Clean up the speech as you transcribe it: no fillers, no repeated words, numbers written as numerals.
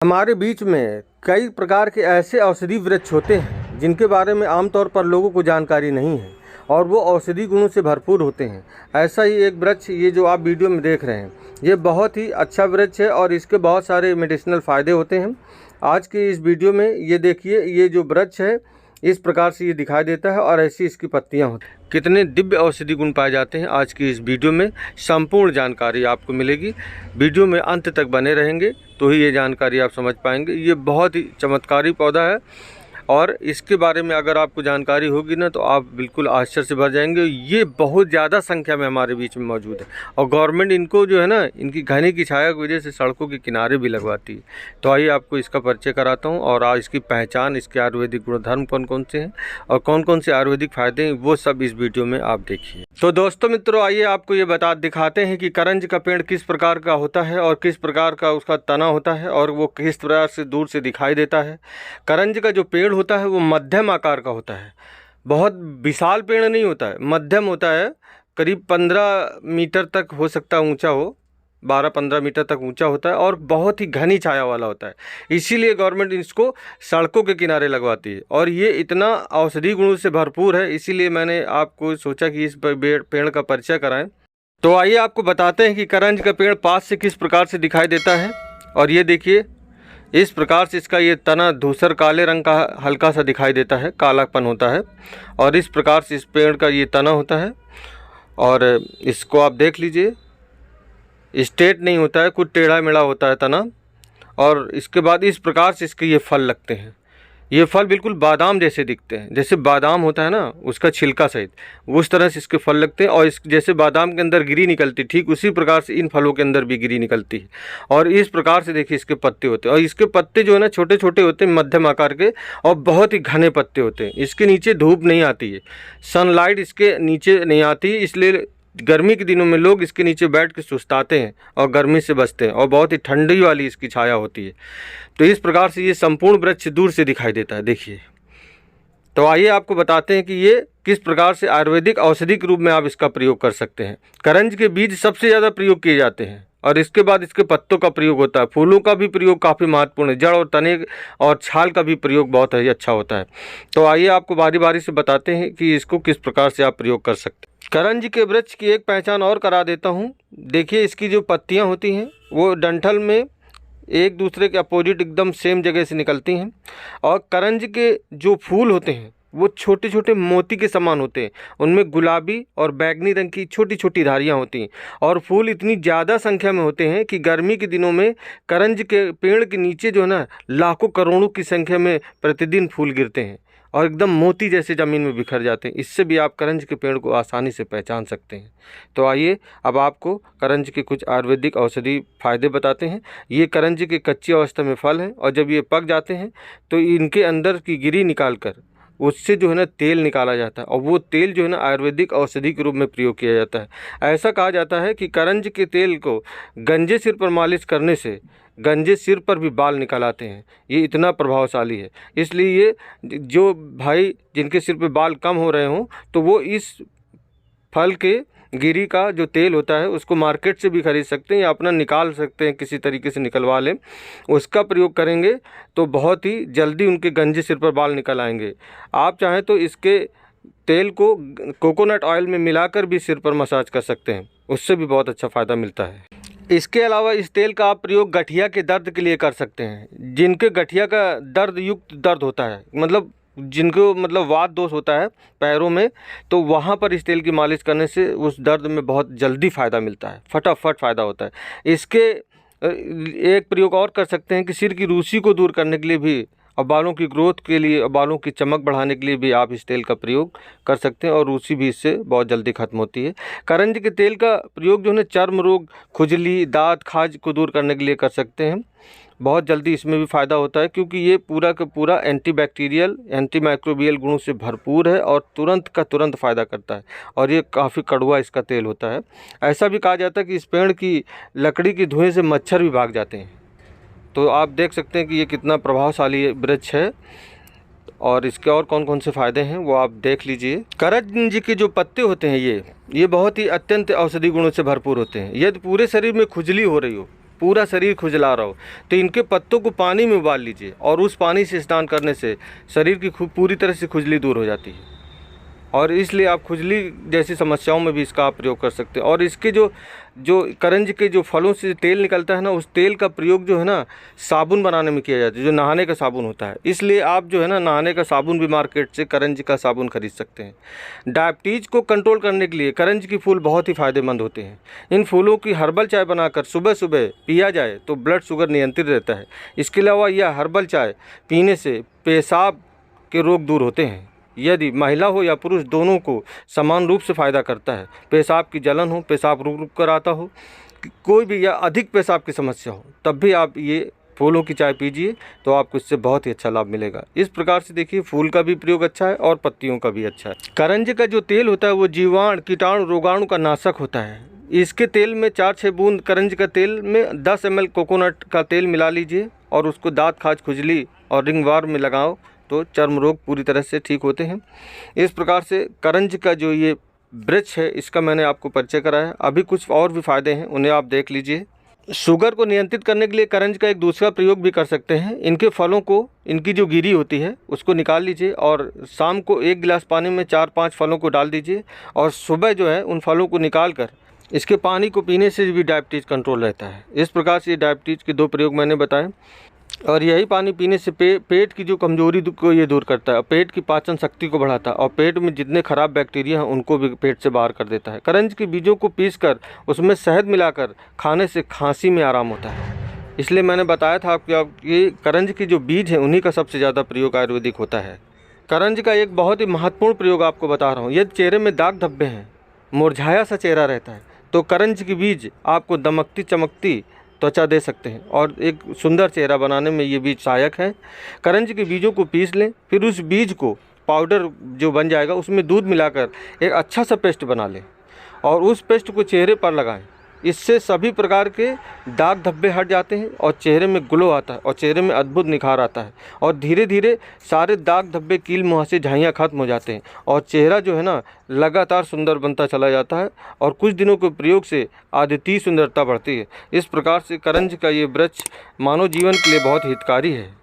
हमारे बीच में कई प्रकार के ऐसे औषधि वृक्ष होते हैं जिनके बारे में आमतौर पर लोगों को जानकारी नहीं है और वो औषधि गुणों से भरपूर होते हैं। ऐसा ही एक वृक्ष ये जो आप वीडियो में देख रहे हैं, ये बहुत ही अच्छा वृक्ष है और इसके बहुत सारे मेडिसिनल फ़ायदे होते हैं। आज के इस वीडियो में ये देखिए, ये जो वृक्ष है इस प्रकार से ये दिखाई देता है और ऐसी इसकी पत्तियां होती हैं। कितने दिव्य औषधि गुण पाए जाते हैं, आज की इस वीडियो में संपूर्ण जानकारी आपको मिलेगी। वीडियो में अंत तक बने रहेंगे तो ही ये जानकारी आप समझ पाएंगे। ये बहुत ही चमत्कारी पौधा है और इसके बारे में अगर आपको जानकारी होगी ना तो आप बिल्कुल आश्चर्य से भर जाएंगे। ये बहुत ज़्यादा संख्या में हमारे बीच में मौजूद है और गवर्नमेंट इनको जो है ना, इनकी घने की छाया की वजह से सड़कों के किनारे भी लगवाती है। तो आइए आपको इसका परिचय कराता हूँ और आज इसकी पहचान, इसके आयुर्वेदिक गुणधर्म कौन कौन से हैं और कौन कौन से आयुर्वेदिक फ़ायदे हैं, वो सब इस वीडियो में आप देखिए। तो दोस्तों मित्रों, आइए आपको ये दिखाते हैं कि करंज का पेड़ किस प्रकार का होता है और किस प्रकार का उसका तना होता है और वो किस प्रकार से दूर से दिखाई देता है। करंज का जो पेड़ होता है वो मध्यम आकार का होता है, बहुत विशाल पेड़ नहीं होता है, मध्यम होता है। करीब 15 मीटर तक हो सकता है ऊंचा हो, 12-15 मीटर तक ऊंचा होता है और बहुत ही घनी छाया वाला होता है। इसीलिए गवर्नमेंट इसको सड़कों के किनारे लगवाती है और ये इतना औषधि गुणों से भरपूर है, इसीलिए मैंने आपको सोचा कि इस पेड़ का परिचय कराएं। तो आइए आपको बताते हैं कि करंज का पेड़ पास से किस प्रकार से दिखाई देता है। और ये देखिए, इस प्रकार से इसका ये तना धूसर काले रंग का हल्का सा दिखाई देता है, कालापन होता है और इस प्रकार से इस पेड़ का ये तना होता है। और इसको आप देख लीजिए, स्ट्रेट नहीं होता है, कुछ टेढ़ा मेढ़ा होता है तना। और इसके बाद इस प्रकार से इसके ये फल लगते हैं। ये फल बिल्कुल बादाम जैसे दिखते हैं, जैसे बादाम होता है ना उसका छिलका सहित, उस तरह से इसके फल लगते हैं। और इस जैसे बादाम के अंदर गिरी निकलती, ठीक उसी प्रकार से इन फलों के अंदर भी गिरी निकलती है। और इस प्रकार से देखिए इसके पत्ते होते हैं और इसके पत्ते जो है ना छोटे छोटे होते हैं, मध्यम आकार के और बहुत ही घने पत्ते होते हैं। इसके नीचे धूप नहीं आती है, सनलाइट इसके नीचे नहीं आती है, इसलिए गर्मी के दिनों में लोग इसके नीचे बैठ के सुस्ताते हैं और गर्मी से बचते हैं और बहुत ही ठंडी वाली इसकी छाया होती है। तो इस प्रकार से ये संपूर्ण वृक्ष दूर से दिखाई देता है, देखिए। तो आइए आपको बताते हैं कि ये किस प्रकार से आयुर्वेदिक औषधि के रूप में आप इसका प्रयोग कर सकते हैं। करंज के बीज सबसे ज़्यादा प्रयोग किए जाते हैं और इसके बाद इसके पत्तों का प्रयोग होता है। फूलों का भी प्रयोग काफ़ी महत्वपूर्ण है, जड़ और तने और छाल का भी प्रयोग बहुत ही अच्छा होता है। तो आइए आपको बारी बारी से बताते हैं कि इसको किस प्रकार से आप प्रयोग कर सकते हैं। करंज के वृक्ष की एक पहचान और करा देता हूँ। देखिए, इसकी जो पत्तियाँ होती हैं वो डंठल में एक दूसरे के अपोजिट एकदम सेम जगह से निकलती हैं और करंज के जो फूल होते हैं वो छोटे छोटे मोती के समान होते हैं। उनमें गुलाबी और बैगनी रंग की छोटी छोटी धारियाँ होती हैं और फूल इतनी ज़्यादा संख्या में होते हैं कि गर्मी के दिनों में करंज के पेड़ के नीचे जो है ना लाखों करोड़ों की संख्या में प्रतिदिन फूल गिरते हैं और एकदम मोती जैसे ज़मीन में बिखर जाते हैं। इससे भी आप करंज के पेड़ को आसानी से पहचान सकते हैं। तो आइए अब आपको करंज के कुछ आयुर्वेदिक औषधि फ़ायदे बताते हैं। ये करंज के कच्ची अवस्था में फल हैं और जब ये पक जाते हैं तो इनके अंदर की गिरी निकाल कर उससे जो है ना तेल निकाला जाता है और वो तेल जो है ना आयुर्वेदिक औषधि के रूप में प्रयोग किया जाता है। ऐसा कहा जाता है कि करंज के तेल को गंजे सिर पर मालिश करने से गंजे सिर पर भी बाल निकल आते हैं। ये इतना प्रभावशाली है, इसलिए ये जो भाई जिनके सिर पे बाल कम हो रहे हों तो वो इस फल के गिरी का जो तेल होता है उसको मार्केट से भी खरीद सकते हैं या अपना निकाल सकते हैं, किसी तरीके से निकलवा लें। उसका प्रयोग करेंगे तो बहुत ही जल्दी उनके गंजे सिर पर बाल निकल आएंगे। आप चाहें तो इसके तेल को कोकोनट ऑयल में मिलाकर भी सिर पर मसाज कर सकते हैं, उससे भी बहुत अच्छा फ़ायदा मिलता है। इसके अलावा इस तेल का आप प्रयोग गठिया के दर्द के लिए कर सकते हैं। जिनके गठिया का दर्द युक्त दर्द होता है, मतलब जिनको वात दोष होता है पैरों में, तो वहाँ पर इस तेल की मालिश करने से उस दर्द में बहुत जल्दी फ़ायदा मिलता है, फटाफट फ़ायदा होता है। इसके एक प्रयोग और कर सकते हैं कि सिर की रूसी को दूर करने के लिए भी और बालों की ग्रोथ के लिए और बालों की चमक बढ़ाने के लिए भी आप इस तेल का प्रयोग कर सकते हैं और रूसी भी इससे बहुत जल्दी ख़त्म होती है। करंज के तेल का प्रयोग जो है ना चर्म रोग, खुजली, दांत खाज को दूर करने के लिए कर सकते हैं। बहुत जल्दी इसमें भी फ़ायदा होता है क्योंकि ये पूरा का पूरा एंटीबैक्टीरियल, एंटीमाइक्रोबियल गुणों से भरपूर है और तुरंत का तुरंत फ़ायदा करता है और ये काफ़ी कड़वा इसका तेल होता है। ऐसा भी कहा जाता है कि इस पेड़ की लकड़ी की धुएँ से मच्छर भी भाग जाते हैं। तो आप देख सकते हैं कि ये कितना प्रभावशाली वृक्ष है और इसके और कौन कौन से फ़ायदे हैं वो आप देख लीजिए। करंज के जो पत्ते होते हैं ये बहुत ही अत्यंत औषधि गुणों से भरपूर होते हैं। यदि पूरे शरीर में खुजली हो रही हो पूरा शरीर खुजला रहा हो, तो इनके पत्तों को पानी में उबाल लीजिए और उस पानी से स्नान करने से शरीर की पूरी तरह से खुजली दूर हो जाती है। और इसलिए आप खुजली जैसी समस्याओं में भी इसका आप प्रयोग कर सकते हैं। और इसके जो करंज के जो फलों से तेल निकलता है ना, उस तेल का प्रयोग जो है ना साबुन बनाने में किया जाता है, जो नहाने का साबुन होता है। इसलिए आप जो है ना नहाने का साबुन भी मार्केट से करंज का साबुन खरीद सकते हैं। डायबिटीज़ को कंट्रोल करने के लिए करंज के फूल बहुत ही फ़ायदेमंद होते हैं। इन फूलों की हर्बल चाय बनाकर सुबह सुबह पिया जाए तो ब्लड शुगर नियंत्रित रहता है। इसके अलावा यह हर्बल चाय पीने से पेशाब के रोग दूर होते हैं। यदि महिला हो या पुरुष दोनों को समान रूप से फ़ायदा करता है। पेशाब की जलन हो, पेशाब रुक रुक कर आता हो, कोई भी या अधिक पेशाब की समस्या हो, तब भी आप ये फूलों की चाय पीजिए तो आपको इससे बहुत ही अच्छा लाभ मिलेगा। इस प्रकार से देखिए फूल का भी प्रयोग अच्छा है और पत्तियों का भी अच्छा है। करंज का जो तेल होता है वो जीवाणु, कीटाणु, रोगाणु का नाशक होता है। इसके तेल में 4-6 बूंद करंज का तेल में 10 ml कोकोनट का तेल मिला लीजिए और उसको दाँत, खाज, खुजली और रिंगवार में लगाओ तो चर्म रोग पूरी तरह से ठीक होते हैं। इस प्रकार से करंज का जो ये वृक्ष है इसका मैंने आपको परिचय कराया। अभी कुछ और भी फ़ायदे हैं, उन्हें आप देख लीजिए। शुगर को नियंत्रित करने के लिए करंज का एक दूसरा प्रयोग भी कर सकते हैं। इनके फलों को, इनकी जो गिरी होती है उसको निकाल लीजिए और शाम को 1 गिलास पानी में 4-5 फलों को डाल दीजिए और सुबह जो है उन फलों को निकाल कर इसके पानी को पीने से भी डायबिटीज़ कंट्रोल रहता है। इस प्रकार से डायबिटीज़ के 2 प्रयोग मैंने बताए और यही पानी पीने से पेट की जो कमजोरी को ये दूर करता है, पेट की पाचन शक्ति को बढ़ाता है और पेट में जितने खराब बैक्टीरिया हैं उनको भी पेट से बाहर कर देता है। करंज के बीजों को पीसकर उसमें शहद मिलाकर खाने से खांसी में आराम होता है। इसलिए मैंने बताया था आपको कि करंज के जो बीज हैं उन्हीं का सबसे ज़्यादा प्रयोग आयुर्वेदिक होता है। करंज का एक बहुत ही महत्वपूर्ण प्रयोग आपको बता रहा हूँ। यदि चेहरे में दाग धब्बे हैं, मुरझाया सा चेहरा रहता है, तो करंज के बीज आपको दमकती चमकती त्वचा दे सकते हैं और एक सुंदर चेहरा बनाने में ये बीज सहायक हैं। करंज के बीजों को पीस लें, फिर उस बीज को पाउडर जो बन जाएगा उसमें दूध मिलाकर एक अच्छा सा पेस्ट बना लें और उस पेस्ट को चेहरे पर लगाएं। इससे सभी प्रकार के दाग धब्बे हट जाते हैं और चेहरे में ग्लो आता है और चेहरे में अद्भुत निखार आता है और धीरे धीरे सारे दाग धब्बे, कील मुहासे, झाइयाँ खत्म हो जाते हैं और चेहरा जो है ना लगातार सुंदर बनता चला जाता है और कुछ दिनों के प्रयोग से अद्वितीय सुंदरता बढ़ती है। इस प्रकार से करंज का ये वृक्ष मानव जीवन के लिए बहुत हितकारी है।